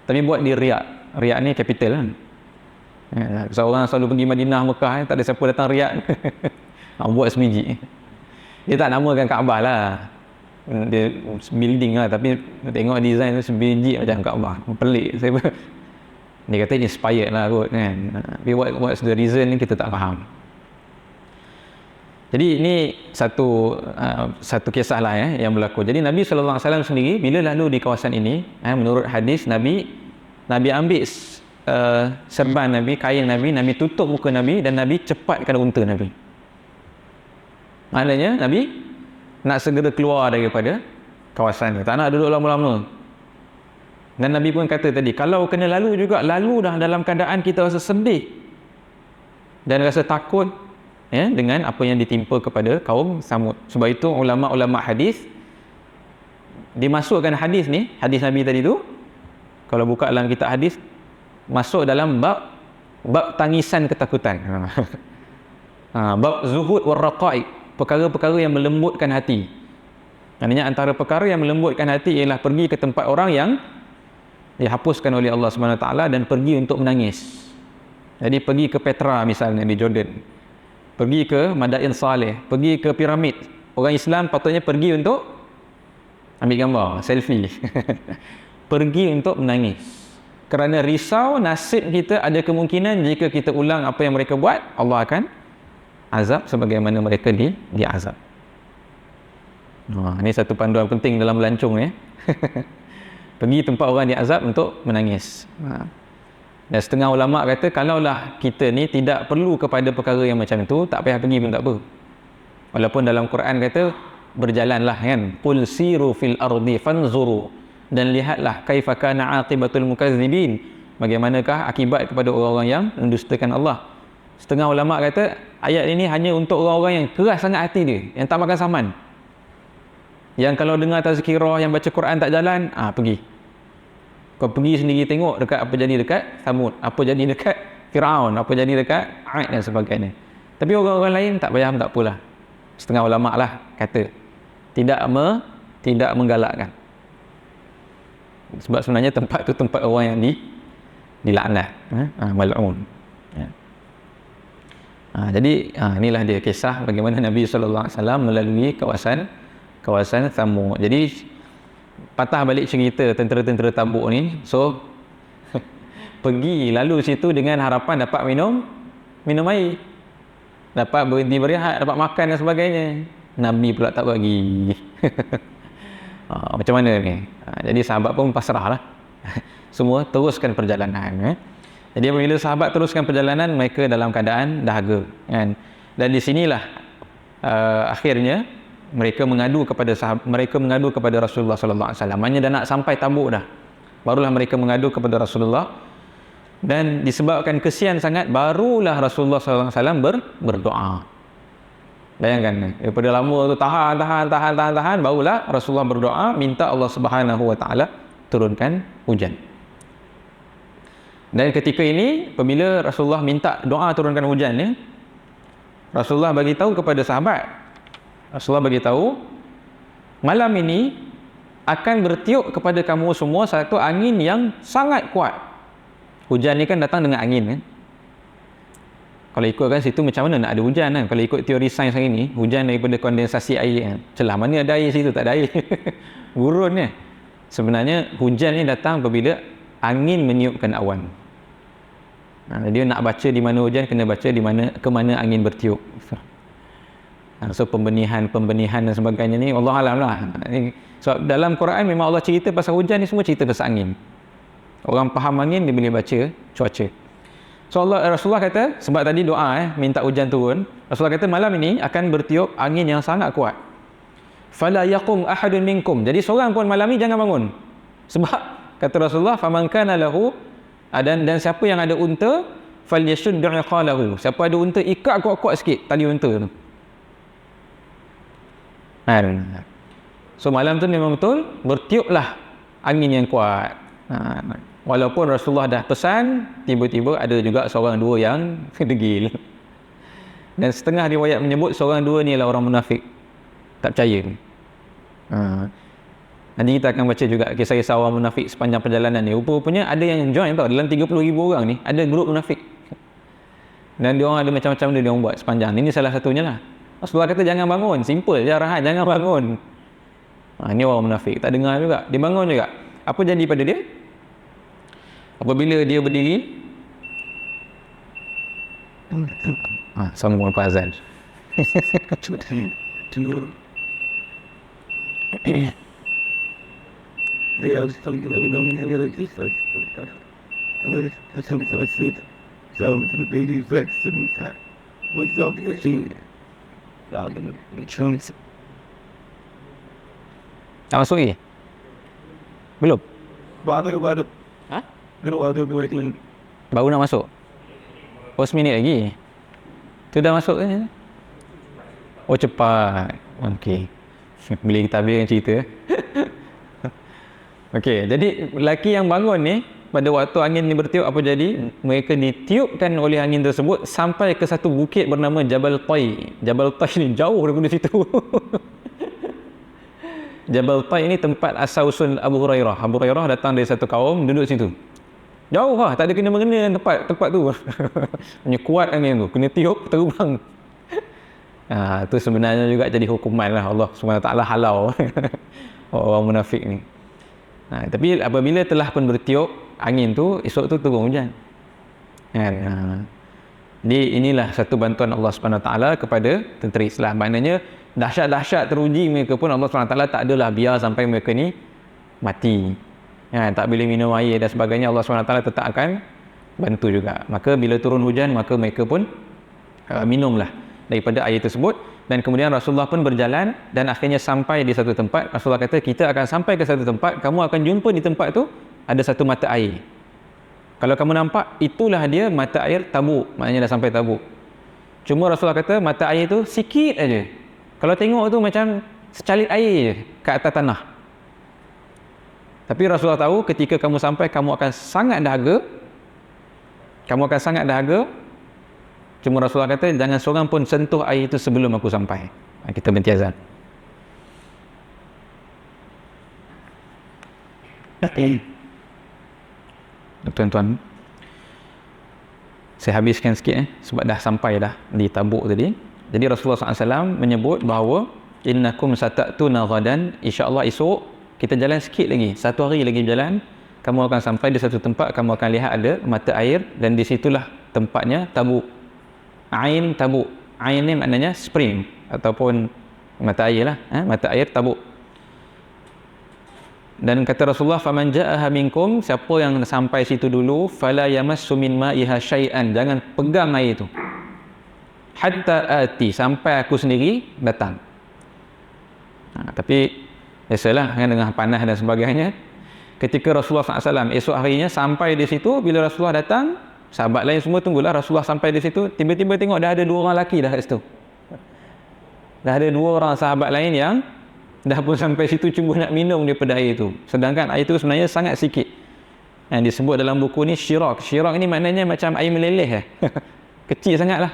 tapi buat di Riyadh. Riyadh ni capital kan. Seorang selalu pergi Madinah, Mekah, tak ada siapa datang Riyadh. Buat sebiji. Dia tak namakan Kaabah lah, dia building lah, tapi tengok design tu sebiji macam Kaabah. Pelik. Dia kata inspired lah kot kan. Tapi what's the reason ni kita tak faham. Jadi ini satu kisah lah yang berlaku. Jadi Nabi SAW sendiri bila lalu di kawasan ini, menurut hadis Nabi ambil serban Nabi, kain Nabi tutup muka Nabi, dan Nabi cepatkan unta Nabi. Maknanya Nabi nak segera keluar daripada kawasan itu, tak nak duduk lama-lama. Dan Nabi pun kata tadi, kalau kena lalu juga, lalu dah dalam keadaan kita rasa sedih, dan rasa takut dengan apa yang ditimpa kepada kaum Samud. Sebab itu ulama-ulama hadis dimasukkan hadis ni, hadis Nabi tadi tu, kalau buka dalam kitab hadis, masuk dalam bab tangisan ketakutan. Bab zuhud war raqaiq, perkara-perkara yang melembutkan hati. Maknanya antara perkara yang melembutkan hati ialah pergi ke tempat orang yang dihapuskan oleh Allah Subhanahu Wa Taala dan pergi untuk menangis. Jadi pergi ke Petra misalnya di Jordan, pergi ke Madain Saleh, pergi ke piramid. Orang Islam patutnya pergi untuk ambil gambar, selfie. Pergi untuk menangis. Kerana risau nasib kita, ada kemungkinan jika kita ulang apa yang mereka buat, Allah akan azab sebagaimana mereka diazab. Ini satu panduan penting dalam melancong Pergi tempat orang diazab untuk menangis. Dan setengah ulama kata, kalaulah kita ni tidak perlu kepada perkara yang macam tu, tak payah pergi pun tak apa. Walaupun dalam Quran kata, berjalanlah kan, qul siru fil ardi fanzuru, dan lihatlah kaifa kana aqibatul mukazzibin, bagaimanakah akibat kepada orang-orang yang mendustakan Allah. Setengah ulama kata ayat ini hanya untuk orang-orang yang keras sangat hati dia, yang tak makan saman, yang kalau dengar tazkirah, yang baca Quran tak jalan, pergi. Kau pergi sendiri tengok dekat apa jadi dekat Samud, apa jadi dekat Firaun, apa jadi dekat Aid dan sebagainya. Tapi orang-orang lain tak payah, tak apalah. Setengah ulama lah kata tidak menggalakkan. Sebab sebenarnya tempat tu tempat orang yang dilaknat, mal'un. Jadi inilah dia kisah bagaimana Nabi SAW melalui kawasan Thamud. Jadi patah balik cerita tentera-tentera Tabuk ni. So pergi lalu situ dengan harapan dapat minum air, dapat berhenti berehat, dapat makan dan sebagainya. Nabi pula tak bagi. Macam mana ni? Jadi sahabat pun pasrah lah. Semua teruskan perjalanan. Jadi apabila sahabat teruskan perjalanan, mereka dalam keadaan dahaga, kan? Dan di sinilah akhirnya mereka mengadu kepada Rasulullah sallallahu alaihi wasallam. Maknanya dah nak sampai Tabuk dah, barulah mereka mengadu kepada Rasulullah. Dan disebabkan kesian sangat, barulah Rasulullah sallallahu alaihi wasallam berdoa. Bayangkan, daripada lama tu tahan, barulah Rasulullah berdoa minta Allah Subhanahu Wa Taala turunkan hujan. Dan ketika ini, apabila Rasulullah minta doa turunkan hujan ni, Rasulullah bagi tahu kepada sahabat, Rasulullah bagi tahu, malam ini akan bertiup kepada kamu semua satu angin yang sangat kuat. Hujan ni kan datang dengan angin, kan? Kalau ikutkan situ macam mana nak ada hujan, kan? Kalau ikut teori sains hari ni, hujan daripada kondensasi air, kan? Celah mana ada air situ, tak ada air. Gurun, kan? Sebenarnya hujan ni datang apabila angin meniupkan awan. Dia nak baca di mana hujan, kena baca di mana, ke mana angin bertiup. So pembenihan dan sebagainya ni Allah alam lah. So dalam Quran memang Allah cerita pasal hujan ni, semua cerita pasal angin. Orang faham angin, dia boleh baca cuaca. So Rasulullah kata, sebab tadi doa minta hujan turun, Rasulullah kata malam ini akan bertiup angin yang sangat kuat. Fala yaqum ahadun minkum, jadi seorang pun malam ni jangan bangun. Sebab kata Rasulullah, faman kana lahu, dan siapa yang ada unta, falyashud iqalahu, siapa ada unta ikat kuat-kuat sikit tali unta tu. So malam tu memang betul bertiuplah angin yang kuat. Walaupun Rasulullah dah pesan, tiba-tiba ada juga seorang dua yang degil. Dan setengah riwayat menyebut seorang dua ni adalah orang munafik, tak percaya. Nanti kita akan baca juga kisah-kisah orang munafik sepanjang perjalanan ni. Rupa-rupanya ada yang join tau, dalam 30,000 orang ni ada grup munafik. Dan dia orang ada macam-macam dia orang buat sepanjang. Ini salah satunya lah. Rasulullah kata jangan bangun, simple je arahan, jangan bangun. Ini orang munafik, tak dengar juga, dia bangun juga. Apa jadi pada dia? Apabila dia berdiri, sambung lepas azan. Tak masuk lagi? Belum? Ha? Baru nak masuk? Oh, 1 minit lagi. Tu dah masuk kan? Oh cepat. Okey. Boleh kita habiskan cerita. Okey, jadi lelaki yang bangun ni pada waktu angin ni bertiup, apa jadi? Mereka ditiupkan oleh angin tersebut sampai ke satu bukit bernama Jabal Tai. Jabal Tai ni jauh daripada situ. Jabal Tai ni tempat asal usul Abu Hurairah. Abu Hurairah datang dari satu kaum duduk situ. Jauh lah, tak ada kena-mengena dengan tempat tu. Hanya kuat angin tu, kena tiup terbang. Tu sebenarnya juga jadi hukuman lah Allah SWT halau orang munafik ni. Tapi apabila telah pun bertiup angin tu, esok tu turun hujan. Jadi inilah satu bantuan Allah SWT kepada tentera Islam. Maknanya dahsyat-dahsyat teruji mereka pun Allah SWT tak adalah biar sampai mereka ni mati. Tak boleh minum air dan sebagainya, Allah SWT tetap akan bantu juga. Maka bila turun hujan, maka mereka pun minumlah daripada air tersebut. Dan kemudian Rasulullah pun berjalan dan akhirnya sampai di satu tempat. Rasulullah kata, kita akan sampai ke satu tempat, kamu akan jumpa di tempat tu ada satu mata air. Kalau kamu nampak, itulah dia mata air Tabuk. Maknanya dah sampai Tabuk. Cuma Rasulullah kata mata air tu sikit aja. Kalau tengok tu macam secalit air je kat atas tanah. Tapi Rasulullah tahu ketika kamu sampai, kamu akan sangat dahaga. Kamu akan sangat dahaga. Cuma Rasulullah kata, jangan seorang pun sentuh air itu sebelum aku sampai. Kita berhenti azan. Tuan-tuan, saya habiskan sikit sebab dah sampai dah di Tabuk tadi. Jadi Rasulullah SAW menyebut bahawa innakum satatuna ghadan, insya-Allah esok kita jalan sikit lagi, satu hari lagi jalan, kamu akan sampai di satu tempat, kamu akan lihat ada mata air dan di situlah tempatnya Tabuk. Ain Tabuk. Ain ni maknanya spring ataupun mata air lah, mata air Tabuk. Dan kata Rasulullah, faman ja'aha minkum, siapa yang sampai situ dulu, fala yamassu min ma'iha syai'an, jangan pegang air itu. Hatta ati, sampai aku sendiri datang. Tapi biasalah kan, dengan panas dan sebagainya, ketika Rasulullah SAW esok harinya sampai di situ, bila Rasulullah datang, sahabat lain semua tunggulah Rasulullah sampai di situ, tiba-tiba tengok dah ada 2 orang lelaki dah kat situ. Dah ada 2 orang sahabat lain yang dah pun sampai situ cuba nak minum daripada air itu. Sedangkan air itu sebenarnya sangat sikit. Yang disebut dalam buku ni syirak. Syirak ni maknanya macam air meleleh kecil sangat lah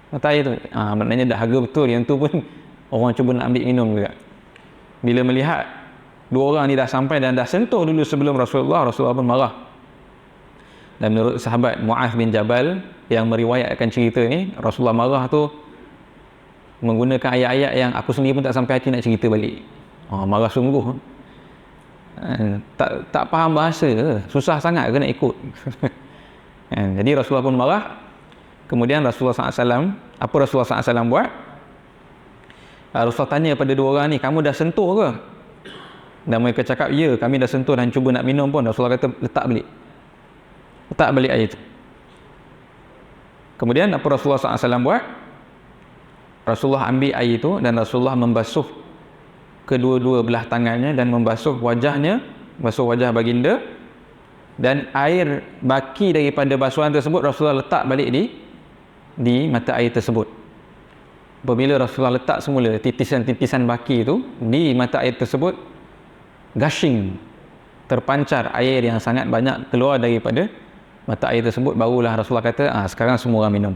mata air tu. Maknanya dahaga betul. Yang tu pun orang cuba nak ambil minum juga. Bila melihat 2 orang ni dah sampai dan dah sentuh dulu sebelum Rasulullah, Rasulullah pun marah. Dan menurut sahabat Mu'adh bin Jabal yang meriwayatkan cerita ni, Rasulullah marah tu menggunakan ayat-ayat yang aku sendiri pun tak sampai hati nak cerita balik. Marah sungguh. Tak faham bahasa, susah sangat ke nak ikut. Jadi Rasulullah pun marah. Kemudian Rasulullah SAW, apa Rasulullah SAW buat? Rasulullah tanya pada 2 orang ni, kamu dah sentuh ke? Dan mereka cakap, ya kami dah sentuh dan cuba nak minum pun. Rasulullah kata, letak balik air itu. Kemudian apa Rasulullah SAW buat? Rasulullah ambil air itu dan Rasulullah membasuh kedua-dua belah tangannya dan membasuh wajahnya, basuh wajah baginda, dan air baki daripada basuhan tersebut Rasulullah letak balik di mata air tersebut. Apabila Rasulullah letak semula titisan-titisan baki itu di mata air tersebut, gushing, terpancar air yang sangat banyak keluar daripada mata air tersebut, barulah Rasulullah kata, sekarang semua orang minum.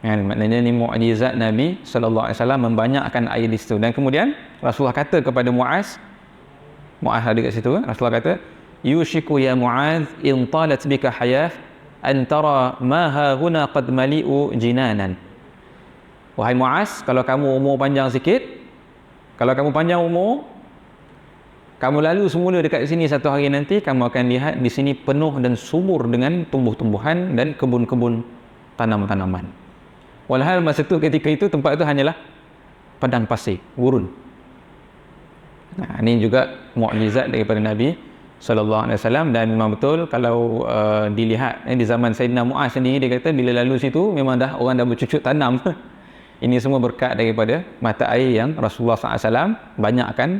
Maknanya ni mukjizat Nabi SAW membanyakkan air di situ. Dan kemudian Rasulullah kata kepada Mu'adh ada kat situ, Rasulullah kata, yushiku ya Mu'adh in talat bika hayah an tara ma hahuna qad mali'u jinanan. Wahai Mu'adh, kalau kamu umur panjang sikit, kalau kamu panjang umur, kamu lalu semula dekat sini satu hari nanti, kamu akan lihat di sini penuh dan subur dengan tumbuh-tumbuhan dan kebun-kebun tanam-tanaman. Walhal masa tu, ketika itu tempat itu hanyalah padang pasir, gurun. Ini juga mukjizat daripada Nabi SAW. Dan memang betul kalau dilihat di zaman Sayyidina Mu'adh sendiri, dia kata bila lalu situ memang dah orang dah bercucuk tanam. Ini semua berkat daripada mata air yang Rasulullah SAW banyakkan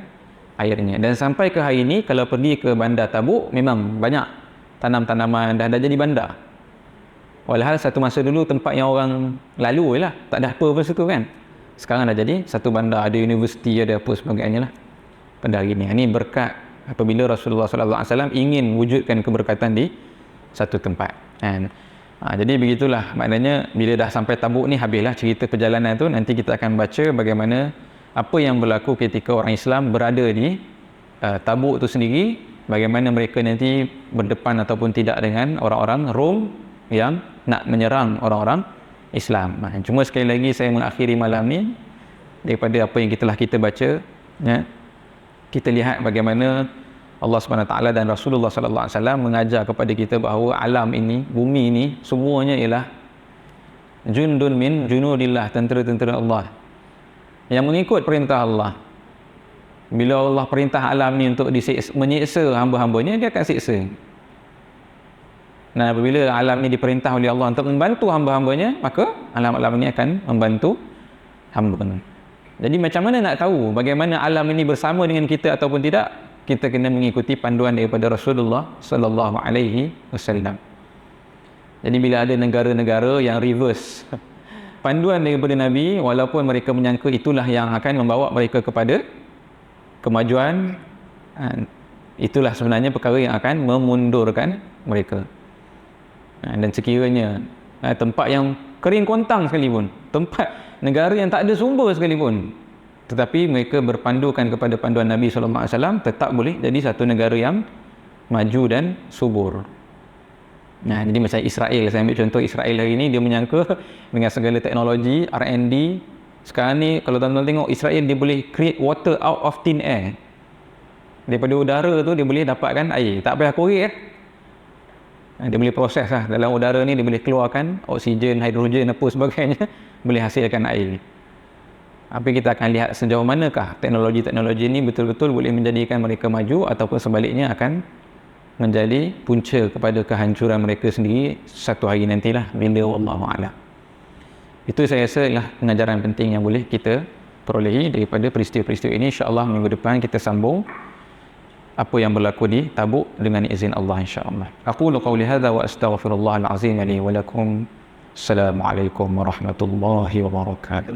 airnya. Dan sampai ke hari ini, kalau pergi ke bandar Tabuk, memang banyak tanam-tanaman, dah jadi bandar. Walhal satu masa dulu tempat yang orang lalu lah, tak ada apa pun situ kan. Sekarang dah jadi satu bandar, ada universiti, ada apa sebagainya lah pada hari ni. Ini berkat apabila Rasulullah SAW ingin wujudkan keberkatan di satu tempat kan. Jadi begitulah, maknanya bila dah sampai Tabuk ni habislah cerita perjalanan tu. Nanti kita akan baca bagaimana apa yang berlaku ketika orang Islam berada di Tabuk tu sendiri, bagaimana mereka nanti berdepan ataupun tidak dengan orang-orang Rom yang nak menyerang orang-orang Islam. Cuma sekali lagi saya mengakhiri malam ni daripada apa yang kita baca ya, kita lihat bagaimana Allah SWT dan Rasulullah SAW mengajar kepada kita bahawa alam ini, bumi ini semuanya ialah jundun min junudillah, tentera-tentera Allah yang mengikut perintah Allah. Bila Allah perintah alam ni untuk menyiksa hamba-hambanya, dia akan siksa. Nah, apabila alam ni diperintah oleh Allah untuk membantu hamba-hambanya, maka alam-alam ini akan membantu hamba. Jadi macam mana nak tahu bagaimana alam ini bersama dengan kita ataupun tidak? Kita kena mengikuti panduan daripada Rasulullah sallallahu alaihi wasallam. Jadi bila ada negara-negara yang reverse panduan daripada Nabi, walaupun mereka menyangka itulah yang akan membawa mereka kepada kemajuan, itulah sebenarnya perkara yang akan memundurkan mereka. Dan sekiranya tempat yang kering kontang sekalipun, tempat negara yang tak ada sumber sekalipun, tetapi mereka berpandukan kepada panduan Nabi SAW, tetap boleh jadi satu negara yang maju dan subur. Jadi macam Israel, saya ambil contoh Israel hari ni, dia menyangka dengan segala teknologi R&D sekarang ni, kalau tuan-tuan tengok Israel, dia boleh create water out of thin air. Daripada udara tu dia boleh dapatkan air, tak payah korek dia boleh proses lah dalam udara ni, dia boleh keluarkan oksigen, hidrogen apa sebagainya boleh hasilkan air. Apa kita akan lihat sejauh manakah teknologi-teknologi ini betul-betul boleh menjadikan mereka maju ataupun sebaliknya akan menjadi punca kepada kehancuran mereka sendiri satu hari nantilah, bila wallahu a'lam. Itu saya rasa ialah pengajaran penting yang boleh kita perolehi daripada peristiwa-peristiwa ini. InsyaAllah minggu depan kita sambung apa yang berlaku di Tabuk dengan izin Allah insya-Allah. Aqulu qawli hadza wa astaghfirullahal azim li wa lakum. Assalamualaikum warahmatullahi wabarakatuh.